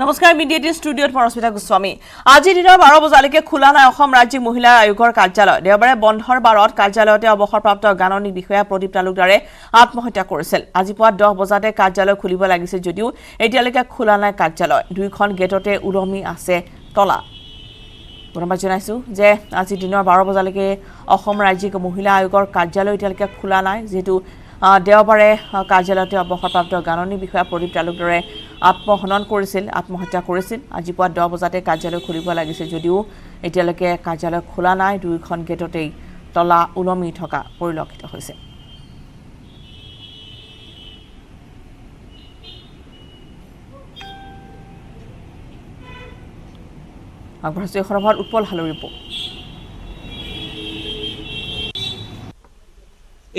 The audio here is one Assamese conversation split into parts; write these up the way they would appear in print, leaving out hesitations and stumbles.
নমস্কাৰ মিডিয়া18 ষ্টুডিঅ'ত পৰস্মিতা গোস্বামী আজি দিনৰ 12 বজালৈকে খোলা নাই অসম ৰাজ্যিক মহিলা আয়োগৰ কাৰ্যালয় দেওবাৰে বন্ধৰ বাৰত কাৰ্যালয়তে অৱসৰপ্ৰাপ্ত গাননী বিষয়া প্ৰদীপ তালুকদাৰে আত্মহত্যা কৰিছিল আজি পুৱা 10 বজাতে কাৰ্যালয় খুলিব লাগিছিল যদিও এতিয়ালৈকে খোলা নাই কাৰ্যালয় দুইখন গেটতে উলমি আছে তলা ধন্যবাদ জনাইছো যে আজি দিনৰ 12 বজালৈকে অসম ৰাজ্যিক মহিলা আয়োগৰ কাৰ্যালয় এতিয়ালৈকে খোলা নাই যেটো দেওবাৰে কাৰ্যালয়তে অৱসৰপ্ৰাপ্ত গাননী বিষয়া প্ৰদীপ তালুকদাৰে আত্মহত্যা কৰিছিল আজি পুৱা 10 বজাতে কাৰ্যালয় খুলিব লাগিছিল যদিও এতিয়ালৈকে কাৰ্যালয় খোলা নাই দুইখন গেটতেই তলা উলমি থকা পৰিলক্ষিত হৈছে আগবঢ়াইছে খবৰৰ উৎপল হালৰ ৰিপৰ্ট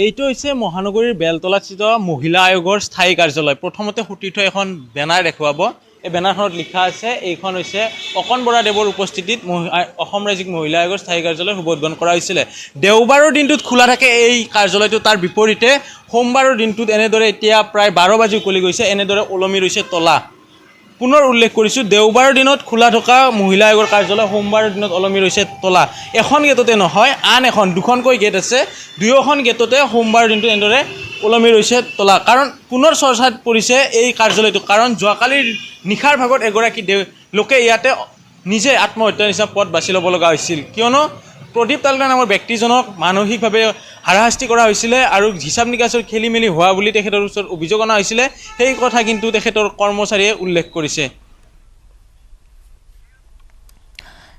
এইটো হৈছে মহানগৰীৰ বেলতলাস্থিত মহিলা আয়োগৰ স্থায়ী কাৰ্যালয় প্ৰথমতে সতীৰ্থ এখন বেনাৰ দেখুৱাব এই বেনাৰখনত লিখা আছে এইখন হৈছে অকন বৰা দেৱৰ উপস্থিতিত অসম ৰাজ্যিক মহিলা আয়োগৰ স্থায়ী কাৰ্যালয় শুভ উদ্বোধন কৰা হৈছিল দেওবাৰৰ দিনটোত খোলা থাকে এই কাৰ্যালয়টো তাৰ বিপৰীতে সোমবাৰৰ দিনটোত এনেদৰে এতিয়া প্ৰায় 12 বাজি উকলি গৈছে এনেদৰে ওলমি ৰৈছে তলা পুনৰ উল্লেখ কৰিছো দেওবাৰৰ দিনত খোলা থকা মহিলা আয়োগৰ কাৰ্যালয় সোমবাৰৰ দিনত ওলমি ৰৈছে তলা এখন গেটতে নহয় আন এখন দুখনকৈ গেট আছে দুয়োখন গেটতে সোমবাৰৰ দিনটো এনেদৰে ওলমি ৰৈছে তলা কাৰণ পুনৰ চৰ্চাত পৰিছে এই কাৰ্যালয়টো কাৰণ যোৱাকালিৰ নিশাৰ ভাগত এগৰাকী লোকে ইয়াতে নিজে আত্মহত্যাৰ নিচিনা পথ বাছি ল'ব লগা হৈছিল কিয়নো প্ৰদীপ তালুকদাৰ নামৰ ব্যক্তিজনক মানসিকভাৱে হাৰাশাস্তি কৰা হৈছিল আৰু হিচাপ নিকাচৰ খেলিমেলি হোৱা বুলি তেখেতৰ ওচৰত অভিযোগ অনা হৈছিল সেই কথা কিন্তু তেখেতৰ কৰ্মচাৰীয়ে উল্লেখ কৰিছে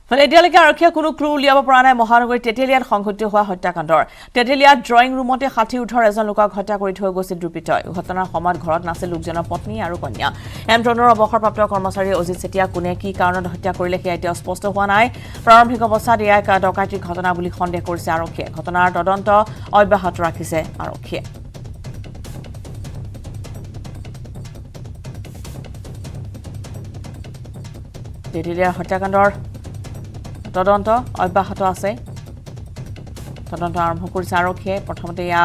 ফলে এতিয়ালৈকে আৰক্ষীয়ে কোনো ক্লু উলিয়াব পৰা নাই মহানগৰীৰ তেতেলিয়াত সংঘটিত হোৱা হত্যাকাণ্ডৰ তেতেলিয়াত ড্ৰয়িং ৰুমতে 60 উঠৰ এজন লোকক হত্যা কৰি থৈ গৈছিল দুৰ্বৃত্তই ঘটনাৰ সময়ত ঘৰত নাছিল লোকজনৰ পত্নী আৰু কন্যা এমটনৰ অৱসৰপ্ৰাপ্ত কৰ্মচাৰী অজিত চেতিয়া কোনে কি কাৰণত হত্যা কৰিলে সেয়া এতিয়া স্পষ্ট হোৱা নাই প্ৰাৰম্ভিক অৱস্থাত এয়া এক ডকাইতিৰ ঘটনা বুলি সন্দেহ কৰিছে আৰক্ষীয়ে ঘটনাৰ তদন্ত অব্যাহত ৰাখিছে আৰক্ষীয়ে তেতেলিয়াৰ হত্যাকাণ্ডৰ তদন্ত অব্যাহত আছে তদন্ত আৰম্ভ কৰিছে আৰক্ষীয়ে প্ৰথমতে ইয়া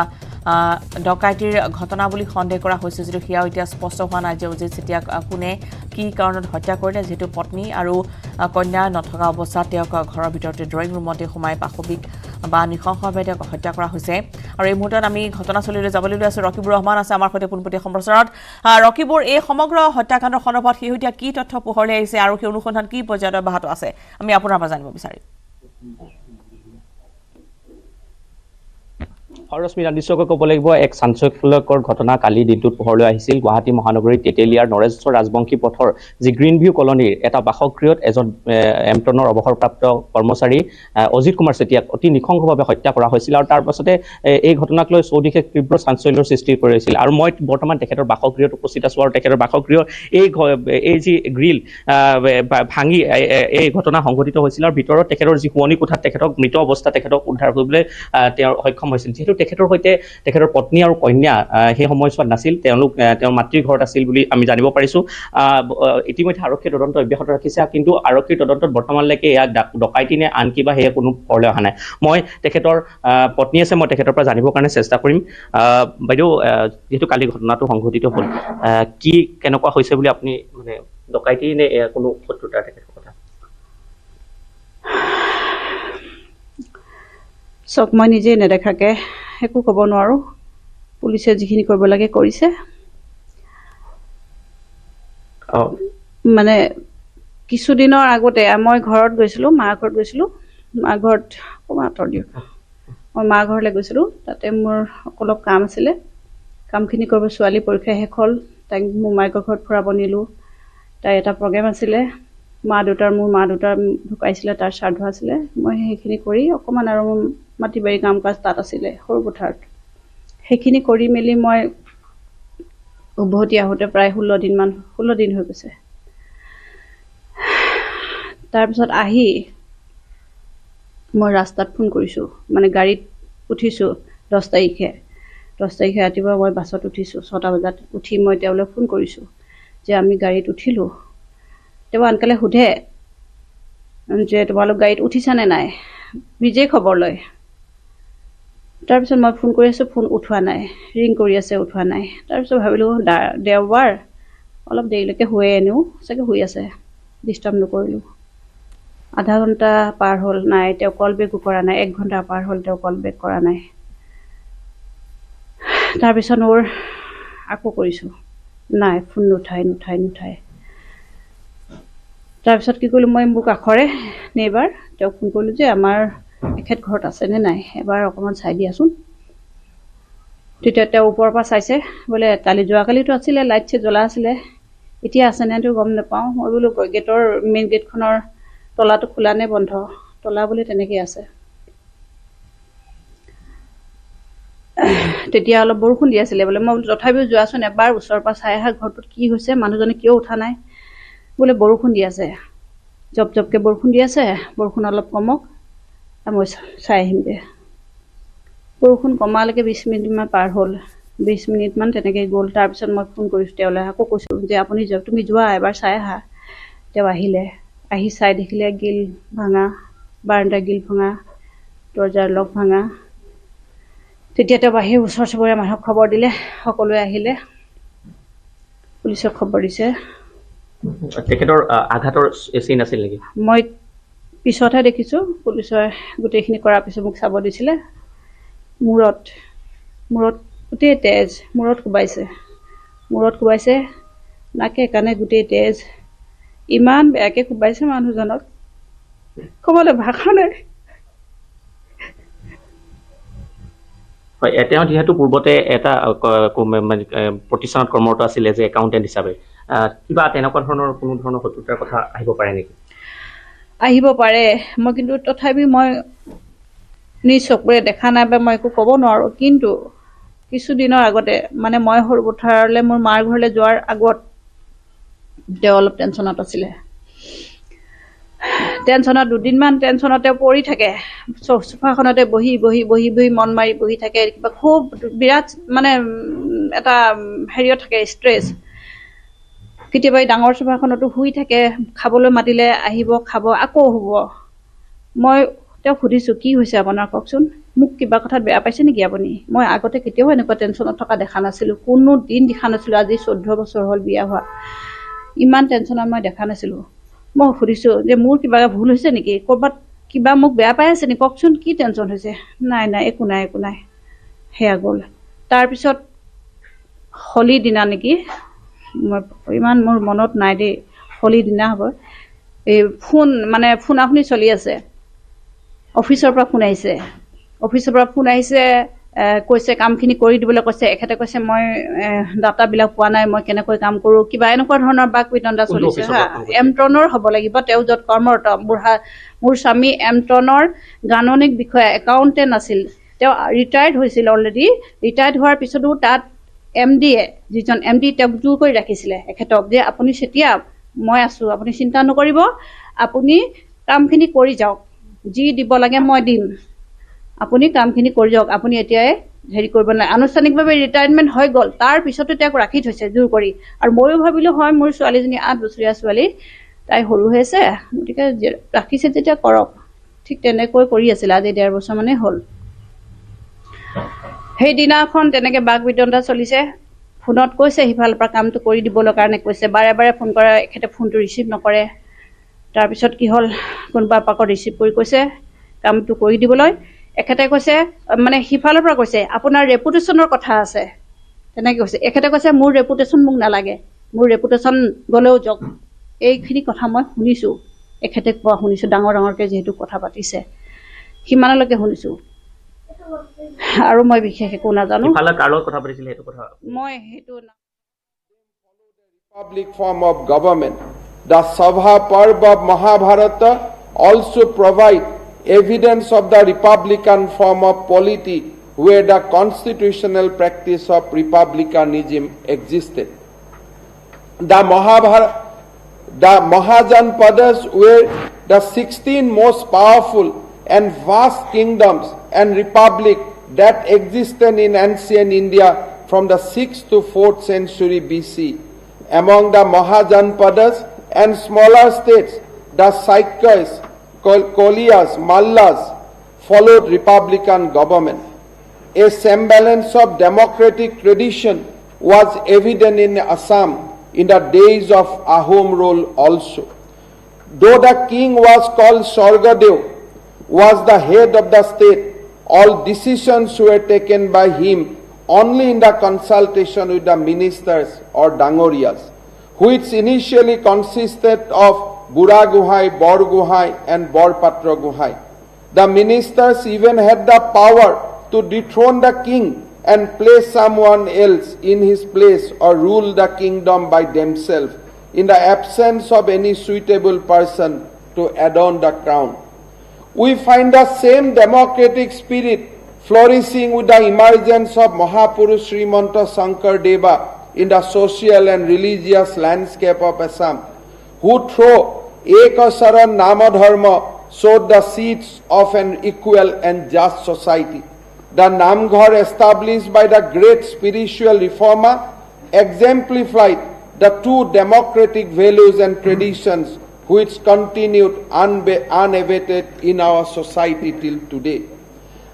ডকাইতিৰ ঘটনা বুলি সন্দেহ কৰা হৈছে যদিও সেয়া এতিয়া স্পষ্ট হোৱা নাই যে অজিত চেতিয়া কোনে কি কাৰণত হত্যা কৰিলে যেহেতু পত্নী আৰু কন্যা নথকা অৱস্থাত তেওঁক ঘৰৰ ভিতৰতে ড্ৰয়িং ৰুমতে সোমাই পাশবিক বা নিশংসভাৱে তেওঁক হত্যা কৰা হৈছে আৰু এই মুহূৰ্তত আমি ঘটনাস্থলীলৈ যাবলৈ লৈ আছোঁ ৰকিবুৰ ৰহমান আছে আমাৰ সৈতে পোনপটীয়া সম্প্ৰচাৰত ৰকিবুৰ এই সমগ্ৰ হত্যাকাণ্ডৰ সন্দৰ্ভত শেহতীয়া কি তথ্য পোহৰলৈ আহিছে আৰু সেই অনুসন্ধান কি পৰ্যায়ত অব্যাহত আছে আমি আপোনাৰ পৰা জানিব বিচাৰিম ৰশ্মিতা নিশ্চয়কৈ ক'ব লাগিব এক চাঞ্চল্যকৰ ঘটনা কালি দিনটোত পোহৰলৈ আহিছিল গুৱাহাটী মহানগৰীৰ তেতেলিয়াৰ নৰেশ্বৰ ৰাজবংশী পথৰ যি গ্ৰীণ ভিউ কলনীৰ এটা বাসগৃহত এজন এমটনৰ অৱসৰপ্ৰাপ্ত কৰ্মচাৰী অজিত কুমাৰ চেতিয়াক অতি নিশংসভাৱে হত্যা কৰা হৈছিল আৰু তাৰ পাছতে এই ঘটনাক লৈ চৌদিশে তীব্ৰ চাঞ্চল্যৰ সৃষ্টি কৰিছিল আৰু মই বৰ্তমান তেখেতৰ বাসগৃহত উপস্থিত আছোঁ আৰু তেখেতৰ বাসগৃহৰ এই যি গ্ৰিল ভাঙি এই ঘটনা সংঘটিত হৈছিল আৰু ভিতৰত তেখেতৰ যি শুৱনি কোঠাত তেখেতক মৃত অৱস্থাত তেখেতক উদ্ধাৰ কৰিবলৈ তেওঁ সক্ষম হৈছিল যিহেতু তেখেতৰ সৈতে তেখেতৰ পত্নী আৰু কন্যা সেই সময়ছোৱাত নাছিল তেওঁলোক তেওঁৰ মাতৃৰ ঘৰত আছিল বুলি আমি জানিব পাৰিছোঁ ইতিমধ্যে আৰক্ষীয়ে তদন্ত অব্যাহত ৰাখিছে কিন্তু আৰক্ষীৰ তদন্তত বৰ্তমানলৈকে এয়া ডকাইতি নে আন কিবা সেয়া কোনো ফললৈ অহা নাই মই তেখেতৰ পত্নী আছে মই তেখেতৰ পৰা জানিবৰ কাৰণে চেষ্টা কৰিম বাইদেউ যিহেতু কালি ঘটনাটো সংঘটিত হ'ল কি কেনেকুৱা হৈছে বুলি আপুনি মানে ডকাইতি নে কোনো শত্ৰুতা তেখেতৰ কথা চক মই নিজে নেদেখাকে একো ক'ব নোৱাৰোঁ পুলিচে যিখিনি কৰিব লাগে কৰিছে মানে কিছুদিনৰ আগতে মই ঘৰত গৈছিলোঁ মাৰ ঘৰত গৈছিলোঁ মাৰ ঘৰত অকণমান আঁতৰ দিয়ক মই মাৰ ঘৰলৈ গৈছিলোঁ তাতে মোৰ অলপ কাম আছিলে কামখিনি কৰিব ছোৱালী পৰীক্ষা শেষ হ'ল তাইক মোমায়েকৰ ঘৰত ফুৰাব নিলোঁ তাই এটা প্ৰগ্ৰেম আছিলে মোৰ মা দেউতাৰ ঢুকাইছিলে তাৰ শ্ৰাদ্ধ আছিলে মই সেইখিনি কৰি অকণমান আৰু মাটি বাৰী কাম কাজ তাত আছিলে সৰু পথাৰত সেইখিনি কৰি মেলি মই উভতি আহোঁতে প্ৰায় 16 দিন হৈ গৈছে তাৰপিছত আহি মই ৰাস্তাত ফোন কৰিছোঁ মানে গাড়ীত উঠিছোঁ 10 তাৰিখে ৰাতিপুৱা মই বাছত উঠিছোঁ 6টা বজাত উঠি মই তেওঁলৈ ফোন কৰিছোঁ যে আমি গাড়ীত উঠিলোঁ তেওঁ আনকালে সোধে যে তোমালোক গাড়ীত উঠিছানে নাই নিজে খবৰ লয় তাৰপিছত মই ফোন কৰি আছোঁ ফোন উঠোৱা নাই ৰিং কৰি আছে উঠোৱা নাই তাৰপিছত ভাবিলোঁ দেওবাৰ অলপ দেৰিলৈকে শুৱে এনেও চাগে শুই আছে ডিষ্টাৰ্ব নকৰিলোঁ আধা ঘণ্টা পাৰ হ'ল নাই তেওঁ কল বেকো কৰা নাই 1 ঘণ্টা পাৰ হ'ল তেওঁ কল বেক কৰা নাই তাৰপিছত ওৰ আকৌ কৰিছোঁ নাই ফোন নুঠাই তাৰপিছত কি কৰিলোঁ মই মোক কাষৰে নেইবাৰ তেওঁক ফোন কৰিলোঁ যে আমাৰ এখেত ঘৰত আছেনে নাই এবাৰ অকণমান চাই দিয়াচোন তেতিয়া তেওঁ ওপৰৰ পৰা চাইছে বোলে যোৱাকালিতো আছিলে লাইট চেট জ্বলা আছিলে এতিয়া আছেনে তো গম নাপাওঁ মই বোলো গেটৰ মেইন গেটখনৰ তলাটো খোলা নে বন্ধ তলা বুলি তেনেকৈ আছে তেতিয়া অলপ বৰষুণ দি আছিলে বোলে মই তথাপিও যোৱাচোন এবাৰ ওচৰৰ পৰা চাই আহা ঘৰটোত কি হৈছে মানুহজনে কিয় উঠা নাই বোলে বৰষুণ দি আছে জপকে বৰষুণ দি আছে বৰষুণ অলপ কমক মই চাই আহিমগৈ বৰষুণ কমালৈকে 20 মিনিটমান পাৰ হ'ল 20 মিনিটমান তেনেকৈ গ'ল তাৰপিছত মই ফোন কৰিছোঁ তেওঁলৈ আকৌ কৈছোঁ যে আপুনি তুমি যোৱা এবাৰ চাই আহা তেওঁ আহিলে আহি চাই দেখিলে গিল ভাঙা বাৰাণ্ডা গিল ভাঙা দৰ্জাৰ লক ভাঙা তেতিয়া তেওঁ বাহিৰ ওচৰ চুবুৰীয়া মানুহক খবৰ দিলে সকলোৱে আহিলে পুলিচক খবৰ দিছে তেখেতৰ আঘাতৰ চিন আছিল নেকি মই পিছতহে দেখিছোঁ পুলিচে গোটেইখিনি কৰাৰ পিছত মোক চাব দিছিলে মূৰত গোটেই তেজ মূৰত কোবাইছে নাকে কাণে গোটেই তেজ ইমান বেয়াকৈ কোবাইছে মানুহজনক ক'বলৈ ভাষা নাই হয় তেওঁ যিহেতু পূৰ্বতে এটা প্ৰতিষ্ঠানত কৰ্মৰত আছিলে যে একাউণ্টেণ্ট হিচাপে কিবা তেনেকুৱা ধৰণৰ কোনো ধৰণৰ শত্ৰুতাৰ কথা আহিব পাৰে নেকি আহিব পাৰে মই কিন্তু তথাপি মই নিজ চকুৰে দেখা নাই বা মই একো ক'ব নোৱাৰোঁ কিন্তু কিছুদিনৰ আগতে মানে মই সৰুপথাৰলৈ মোৰ মাৰ ঘৰলৈ যোৱাৰ আগত তেওঁ অলপ টেনশ্যনত আছিলে দুদিনমান টেনশ্যনতে পৰি থাকে চোফাখনতে বহি মন মাৰি বহি থাকে কিবা খুব বিৰাট মানে এটা হেৰিয়ত থাকে ষ্ট্ৰেছ কেতিয়াবা এই ডাঙৰ চোফাখনতো শুই থাকে খাবলৈ মাতিলে আহিব খাব আকৌ শুব মই তেওঁক সুধিছোঁ কি হৈছে আপোনাৰ কওকচোন মোক কিবা কথাত বেয়া পাইছে নেকি আপুনি মই আগতে কেতিয়াও এনেকুৱা টেনশ্যনত থকা দেখা নাছিলোঁ কোনো দিন দেখা নাছিলোঁ আজি 14 বছৰ হ'ল বিয়া হোৱা ইমান টেনশ্যনত মই দেখা নাছিলোঁ মই সুধিছোঁ যে মোৰ কিবা ভুল হৈছে নেকি ক'ৰবাত কিবা মোক বেয়া পাই আছে নেকি কওকচোন কি টেনশ্যন হৈছে নাই একো নাই সেয়া গ'ল তাৰপিছত হোলী দিনা নেকি মই ইমান মোৰ মনত নাই দেই হোলী দিনা হ'ব এই ফোন আপুনি চলি আছে অফিচৰ পৰা ফোন আহিছে কৈছে কামখিনি কৰি দিবলৈ কৈছে এখেতে কৈছে মই ডাটাবিলাক পোৱা নাই মই কেনেকৈ কাম কৰোঁ কিবা এনেকুৱা ধৰণৰ বাক বিতণ্ডা চলিছে হা এমট্ৰনৰ হ'ব লাগিব তেওঁ য'ত কৰ্মৰত মোৰ স্বামী এমট্ৰনৰ গাণনিক বিষয়া একাউণ্টেণ্ট আছিল তেওঁ ৰিটায়াৰ্ড হৈছিল অলৰেডি ৰিটায়াৰ্ড হোৱাৰ পিছতো তাত MDয়ে যিজন MD তেওঁক জোৰ কৰি ৰাখিছিলে এখেতক যে আপুনি যেতিয়া মই আছোঁ আপুনি চিন্তা নকৰিব আপুনি কামখিনি কৰি যাওক যি দিব লাগে মই দিম আপুনি কামখিনি কৰি যাওক আপুনি এতিয়াই হেৰি কৰিব নালাগে আনুষ্ঠানিকভাৱে ৰিটায়াৰমেণ্ট হৈ গ'ল তাৰ পিছতো তেওঁক ৰাখি থৈছে জোৰ কৰি আৰু ময়ো ভাবিলোঁ হয় মোৰ ছোৱালীজনী 8 বছৰীয়া ছোৱালী তাই সৰু হৈ আছে গতিকে ৰাখিছে যেতিয়া কৰক ঠিক তেনেকৈ কৰি আছিল আজি 1.5 বছৰ মানে হ'ল সেইদিনাখন তেনেকৈ বাক বিতণ্ডা চলিছে ফোনত কৈছে সিফালৰ পৰা কামটো কৰি দিবলৈ কাৰণে কৈছে বাৰে ফোন কৰে এখেতে ফোনটো ৰিচিভ নকৰে তাৰপিছত কি হ'ল কোনোবা পাকত ৰিচিভ কৰি কৈছে কামটো কৰি দিবলৈ এখেতে কৈছে মানে সিফালৰ পৰা কৈছে আপোনাৰ ৰেপুটেশ্যনৰ কথা আছে তেনেকৈ কৈছে এখেতে কৈছে মোৰ ৰেপুটেশ্যন মোক নালাগে মোৰ ৰেপুটেশ্যন গ'লেও যাওক এইখিনি কথা মই শুনিছোঁ এখেতে কোৱা শুনিছোঁ ডাঙৰকৈ যিহেতু কথা পাতিছে সিমানলৈকে শুনিছোঁ আৰু মই বিশেষ একো নাজানো মই সেইটো Republic form of government. The Sabha Parv of Mahabharata also provide evidence of the republican form of polity where the constitutional practice of republicanism existed. The Mahajanpadas were the 16 most powerful and vast kingdoms and republic that existed in ancient India from the 6th to 4th century BC. Among the Mahajanpadas and smaller states, the Saikyas, Koliyas, Mallas followed republican government. A semblance of democratic tradition was evident in Assam in the days of Ahom rule also. Though the king was called Sorgadev, was the head of the state, all decisions were taken by him only in the consultation with the ministers or Dangorias, which initially consisted of Bura Guhai, Bor Guhai and Bor Patra Guhai. The ministers even had the power to dethrone the king and place someone else in his place or rule the kingdom by themselves in the absence of any suitable person to adorn the crown. We find the same democratic spirit flourishing with the emergence of Mahapurush Srimanta Shankar Deva in the social and religious landscape of Assam, who through Ekasaran Namadharma sowed the seeds of an equal and just society. The Namghar established by the great spiritual reformer exemplified the two democratic values and traditions which continued unabated in our society till today.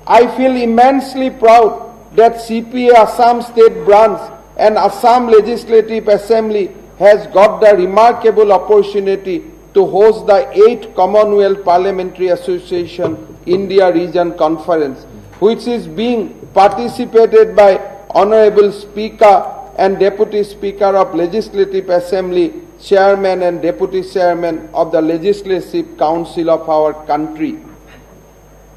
I feel immensely proud that CPA Assam State Branch and Assam Legislative Assembly has got the remarkable opportunity to host the 8th Commonwealth Parliamentary Association India Region Conference, which is being participated by Honorable Speaker and Deputy Speaker of Legislative Assembly, Chairman and Deputy Chairman of the Legislative Council of our country.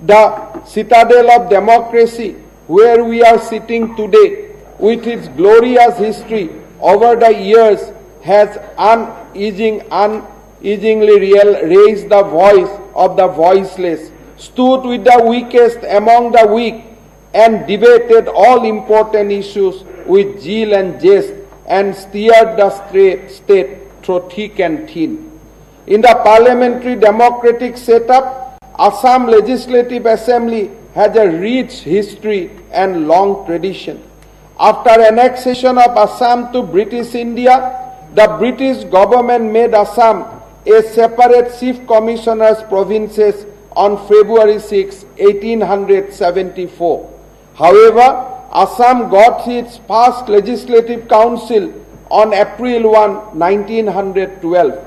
The citadel of democracy where we are sitting today with its glorious history over the years has unceasingly raised the voice of the voiceless, stood with the weakest among the weak, and debated all important issues with zeal and zest, and steered the state through thick and thin. In the parliamentary democratic setup, Assam Legislative Assembly has a rich history and long tradition. After annexation of Assam to British India, the British government made Assam a separate chief commissioner's provinces on February 6, 1874. However, Assam got its first legislative council on April 1, 1912.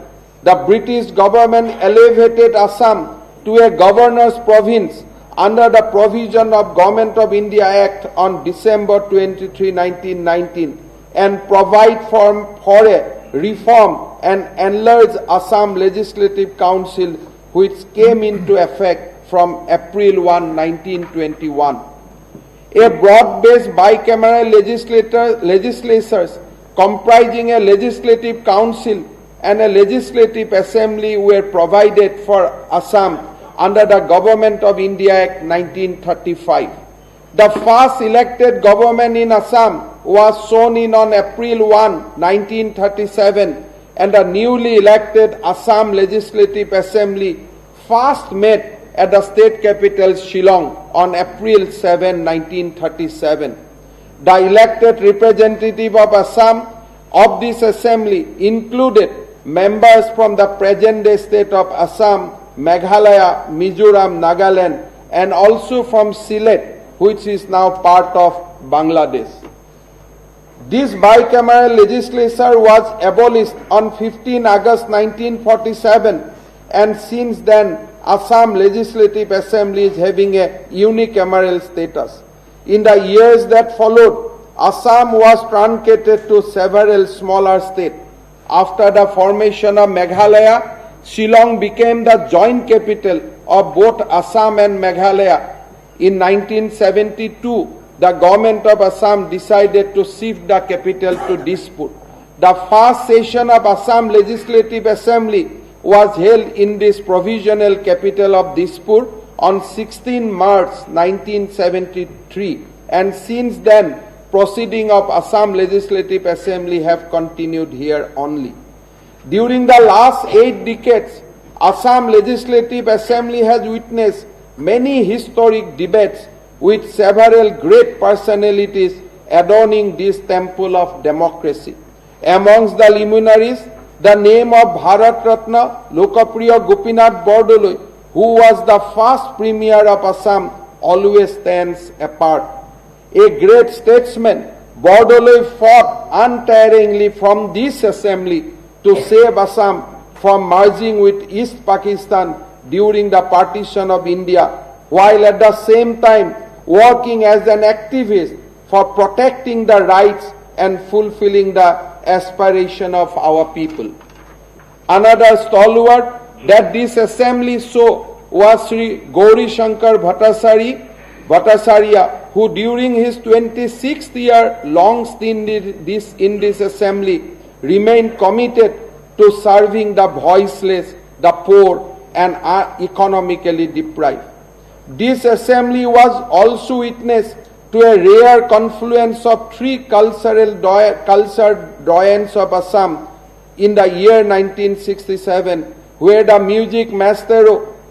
The British government elevated Assam to a governor's province under the provision of Government of India Act on December 23, 1919, and provide for a reform and enlarged Assam Legislative Council, which came into effect from April 1, 1921. A broad-based bicameral legislatures comprising a legislative council and a legislative assembly were provided for Assam under the Government of India Act 1935. The first elected government in Assam was sworn in on April 1, 1937, and the newly elected Assam Legislative Assembly first met at the state capital Shillong on April 7, 1937. The elected representative of Assam of this assembly included members from the present-day state of Assam, Meghalaya, Mizoram, Nagaland, and also from Sylhet, which is now part of Bangladesh. This bicameral legislature was abolished on 15 August 1947, and since then Assam Legislative Assembly is having a unicameral status. In the years that followed, Assam was truncated to several smaller states. After the formation of Meghalaya, Shillong became the joint capital of both Assam and Meghalaya. In 1972, the government of Assam decided to shift the capital to Dispur. The first session of Assam Legislative Assembly was held in this provisional capital of Dispur on 16 March 1973, and since then proceedings of Assam Legislative Assembly have continued here only. During the last 8 decades, Assam Legislative Assembly has witnessed many historic debates with several great personalities adorning this temple of democracy. Amongst the luminaries, the name of Bharat Ratna Lokapriya Gopinath Bordoloi, who was the first premier of Assam, always stands apart. A great statesman Bordoloi fought untiringly from this assembly to save Assam from merging with East Pakistan during the partition of India, while at the same time working as an activist for protecting the rights and fulfilling the aspiration of our people. Another stalwart that this assembly saw was Sri Gauri Shankar Bhattacharya, who during his 26th year long stint in this assembly remained committed to serving the voiceless, the poor and economically deprived. This assembly was also witness to a rare confluence of three cultural doyens of Assam in the year 1967, where the music master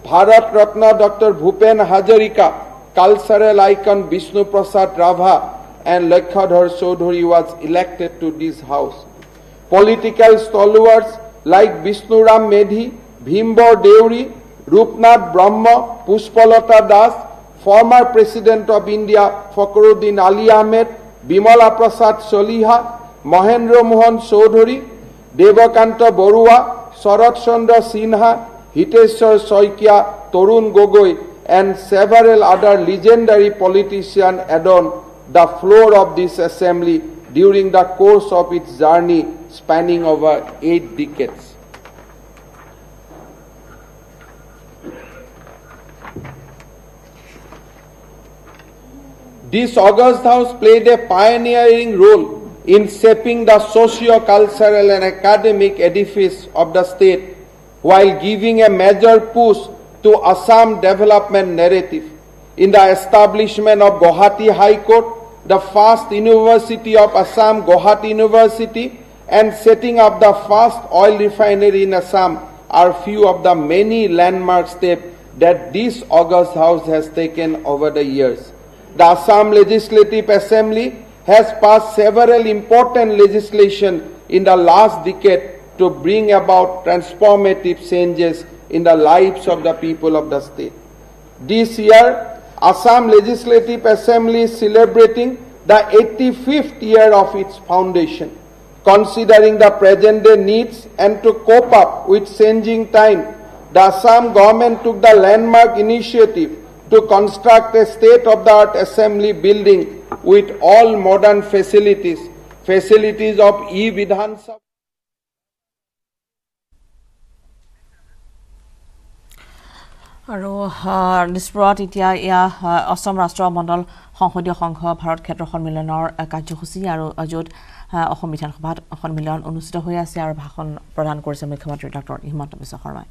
Bharat Ratna Dr. Bhupen Hazarika, cultural icon Vishnu Prasad Rava and Lakshadhar Chaudhary was elected to this house. Political stalwarts like Vishnuram Medhi, Bhimbor Deuri, Rupnath Brahma, Pushpalata Das, former President of India Fakhruddin Ali Ahmed, Bimala Prasad Soliha, Mahendra Mohan Chaudhary, Devakanta Borua, Sharat Chandra Sinha, Hiteshwar Soikia, Torun Gogoi and several other legendary politicians adorned the floor of this assembly during the course of its journey spanning over 8 decades. This august house played a pioneering role in shaping the socio-cultural and academic edifice of the state while giving a major push to Assam development narrative. In the establishment of Guwahati High Court, the first University of Assam, Guwahati University, and setting up the first oil refinery in Assam are few of the many landmark steps that this august house has taken over the years. The Assam Legislative Assembly has passed several important legislation in the last decade to bring about transformative changes in the lives of the people of the state. This year, Assam Legislative Assembly is celebrating the 85th year of its foundation. Considering the present day needs and to cope up with changing time, the Assam government took the landmark initiative to construct a state-of-the-art assembly building with all modern facilities of e-Vidhan Sabha. আৰু দিছপুৰত এতিয়া অসম ৰাষ্ট্ৰ মণ্ডল সংসদীয় সংঘ ভাৰত ক্ষেত্ৰ সন্মিলনৰ কাৰ্যসূচী আৰু য'ত অসম বিধানসভাত সন্মিলন অনুষ্ঠিত হৈ আছে আৰু ভাষণ প্ৰদান কৰিছে মুখ্যমন্ত্ৰী ডক্টৰ হিমন্ত বিশ্ব শৰ্মাই।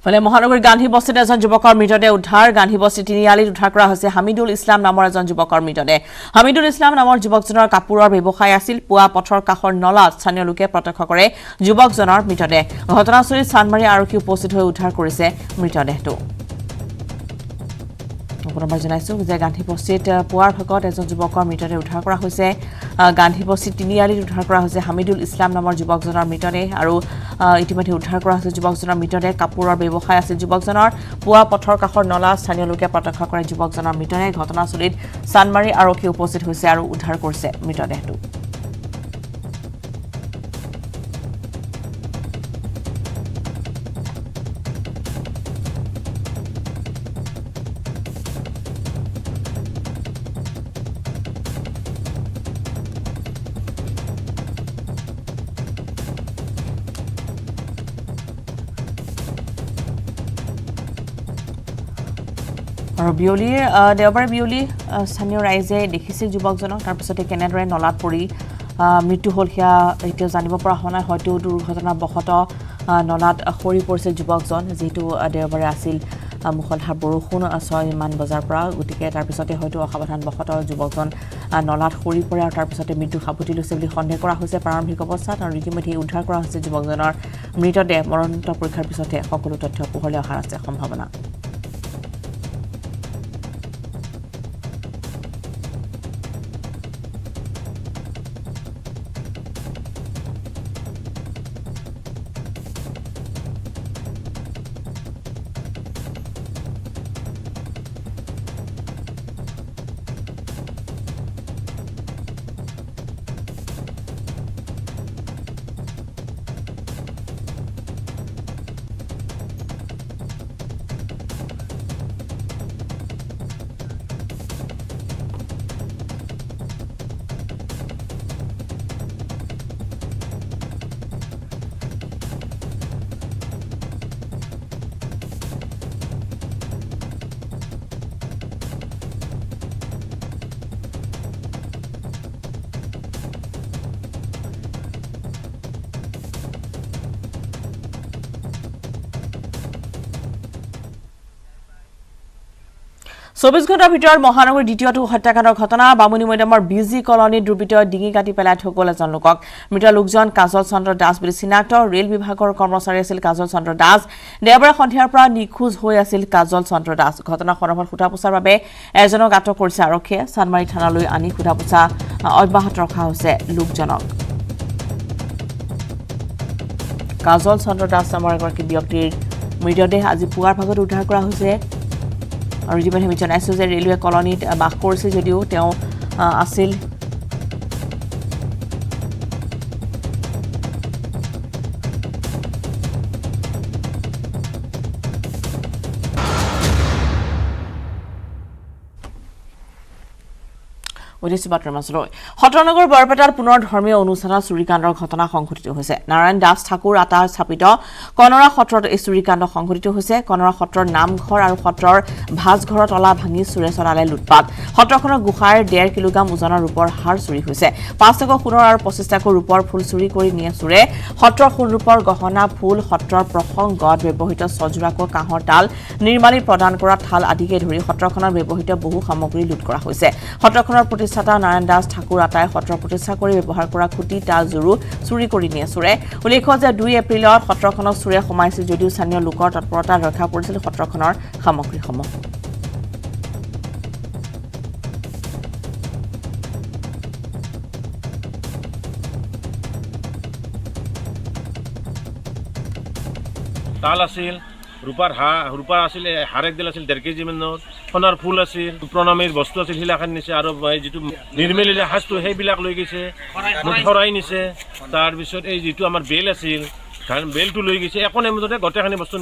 ফলে মহানগৰীৰ গান্ধী বস্তিত এজন যুৱকৰ মৃতদেহ উদ্ধাৰ। গান্ধী বস্তি তিনিআলিত উদ্ধাৰ কৰা হৈছে হামিদুল ইছলাম নামৰ এজন যুৱকৰ মৃতদেহ। হামিদুল ইছলাম নামৰ যুৱকজনৰ কাপোৰৰ ব্যৱসায় আছিল। পুৱা পথৰ কাষৰ নলাত স্থানীয় লোকে প্ৰত্যক্ষ কৰে যুৱকজনৰ মৃতদেহ। ঘটনাস্থলীত চানমাৰী আৰক্ষী উপস্থিত হৈ উদ্ধাৰ কৰিছে মৃতদেহটো। পুনৰবাৰ জনাইছো যে গান্ধী বস্তিত পুৱাৰ ভাগত এজন যুৱকৰ মৃতদেহ উদ্ধাৰ কৰা হৈছে। গান্ধী বস্তি তিনিআলিত উদ্ধাৰ কৰা হৈছে হামিদুল ইছলাম নামৰ যুৱকজনৰ মৃতদেহ আৰু ইতিমধ্যে উদ্ধাৰ কৰা হৈছে যুৱকজনৰ মৃতদেহ। কাপোৰৰ ব্যৱসায় আছিল যুৱকজনৰ। পুৱা পথৰ কাষৰ নলা স্থানীয় লোকে প্ৰত্যক্ষ কৰে যুৱকজনৰ মৃতদেহ। ঘটনাস্থলীত চানমাৰী আৰক্ষী উপস্থিত হৈছে আৰু উদ্ধাৰ কৰিছে মৃতদেহটো। আৰু দেওবাৰে বিয়লি স্থানীয় ৰাইজে দেখিছিল যুৱকজনক। তাৰপিছতে কেনেদৰে নলাত পৰি মৃত্যু হ'ল সেয়া এতিয়াও জানিব পৰা হোৱা নাই। হয়তো দুৰ্ঘটনাবশতঃ নলাত সৰি পৰিছিল যুৱকজন, যিটো দেওবাৰে আছিল মুখলধাৰ বৰষুণ 6 মান বজাৰ পৰা গতিকে তাৰ পিছতে হয়তো অসাৱধানবশতঃ যুৱকজন নলাত সৰি পৰে আৰু তাৰ পিছতে মৃত্যু সাৱটি লৈছে বুলি সন্দেহ কৰা হৈছে প্ৰাৰম্ভিক অৱস্থাত আৰু ইতিমধ্যে উদ্ধাৰ কৰা হৈছে যুৱকজনৰ মৃতদেহ মৰণোত্তৰ পৰীক্ষাৰ পিছতহে সকলো তথ্য পোহৰলৈ অহাৰ আছে সম্ভাৱনা চৌবিশ ঘণ্টাৰ ভিতৰত মহানগৰীৰ দ্বিতীয়টো হত্যাকাণ্ডৰ ঘটনা বামুণী মৈদামৰ বিজি কলনীত দুৰ্বৃত্তই ডিঙি কাটি পেলাই থগল এজন লোকক মৃত লোকজন কাজল চন্দ্ৰ দাস বুলি চিনাক্ত ৰেল বিভাগৰ কৰ্মচাৰী আছিল কাজল চন্দ্ৰ দাস দেওবাৰে সন্ধিয়াৰ পৰা নিখোজ হৈ আছিল কাজল চন্দ্ৰ দাস ঘটনা সন্দৰ্ভত সোধা-পোছাৰ বাবে এজনক আটক কৰিছে আৰক্ষীয়ে চানমাৰী থানালৈ আনি সোধা-পোছা অব্যাহত ৰখা হৈছে লোকজনক কাজল চন্দ্ৰ দাস নামৰ এগৰাকী ব্যক্তিৰ মৃতদেহ আজি পুৱাৰ ভাগত উদ্ধাৰ কৰা হৈছে আৰু ইতিমধ্যে আমি জনাইছোঁ যে ৰেলৱে কলনীত বাস কৰিছিল যদিও তেওঁ আছিল সত্ৰনগৰ বৰপেটাৰ পুনৰ ধৰ্মীয় অনুষ্ঠানত চুৰিকাণ্ডৰ ঘটনা সংঘটিত হৈছে নাৰায়ণ দাস ঠাকুৰ আটা স্থাপিত কনৰা সত্ৰত এই চুৰিকাণ্ড সংঘটিত হৈছে কনৰা সত্ৰৰ নামঘৰ আৰু সত্ৰৰ ভাজঘৰৰ তলা ভাঙি চুৰে চলালে লুটপাট সত্ৰখনৰ গুহাইৰ 1.5 কিলোগ্ৰাম ওজনৰ ৰূপৰ হাৰ চুৰি হৈছে 5 টকা সোণৰ আৰু 25 টকা ৰূপৰ ফুল চুৰি কৰি নিয়ে চুৰে সত্ৰৰ সোণ ৰূপৰ গহনা ফুল সত্ৰৰ প্ৰসংগত ব্যৱহৃত সজোৰাকৈ কাঁহৰ তাল নিৰ্মালী প্ৰদান কৰা থাল আদিকে ধৰি সত্ৰখনৰ ব্যৱহৃত বহু সামগ্ৰী লুট কৰা হৈছে সত্ৰখনৰ প্ৰতিষ্ঠাতা নাৰায়ণ দাস ঠাকুৰ আটাই সত্ৰ প্ৰতিষ্ঠা কৰি ব্যৱহাৰ কৰা খুঁটি তাল জোৰো চুৰি কৰি নিয়ে চুৰে উল্লেখ্য যে 2 এপ্ৰিলত সত্ৰখনক চুৰে সোমাইছিল যদিও স্থানীয় লোকৰ তৎপৰতা ৰক্ষা কৰিছিল সত্ৰখনৰ সামগ্ৰীসমূহ তাল আছিল ৰূপাৰ আছিল হাৰেক দিল আছিল 1.5 কেজি মানৰ সোণৰ ফুল আছিল প্ৰণামীৰ বস্তু আছিল শিলাখান নিছে আৰু যিটো নিৰ্মেলিলে সাজটো সেইবিলাক লৈ গৈছে শৰাই নিছে তাৰপিছত এই যিটো আমাৰ বেল আছিল বেলটো লৈ গৈছে একো নাই মুঠতে গোটেইখিনি বস্তু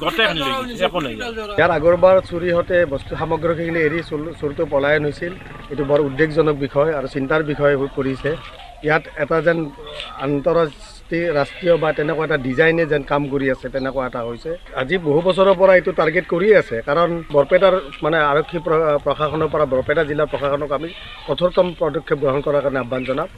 গোটেইখিনি লৈ গৈছে একো নাই ইয়াৰ আগৰবাৰ চুৰি হতে বস্তু সামগ্ৰীখিনি এৰি চোৰটো পলায়ন হৈছিল এইটো বৰ উদ্বেগজনক বিষয় আৰু চিন্তাৰ বিষয় হৈ পৰিছে ইয়াত এটা যেন ৰাষ্ট্ৰীয় বা তেনেকুৱা এটা ডিজাইনে যেন কাম কৰি আছে তেনেকুৱা এটা হৈছে আজি বহু বছৰৰ পৰা এইটো টাৰ্গেট কৰি আছে কাৰণ বৰপেটাৰ মানে আৰক্ষী প্ৰশাসনৰ পৰা বৰপেটা জিলা প্ৰশাসনক আমি কঠোৰতম পদক্ষেপ গ্ৰহণ কৰাৰ কাৰণে আহ্বান জনাম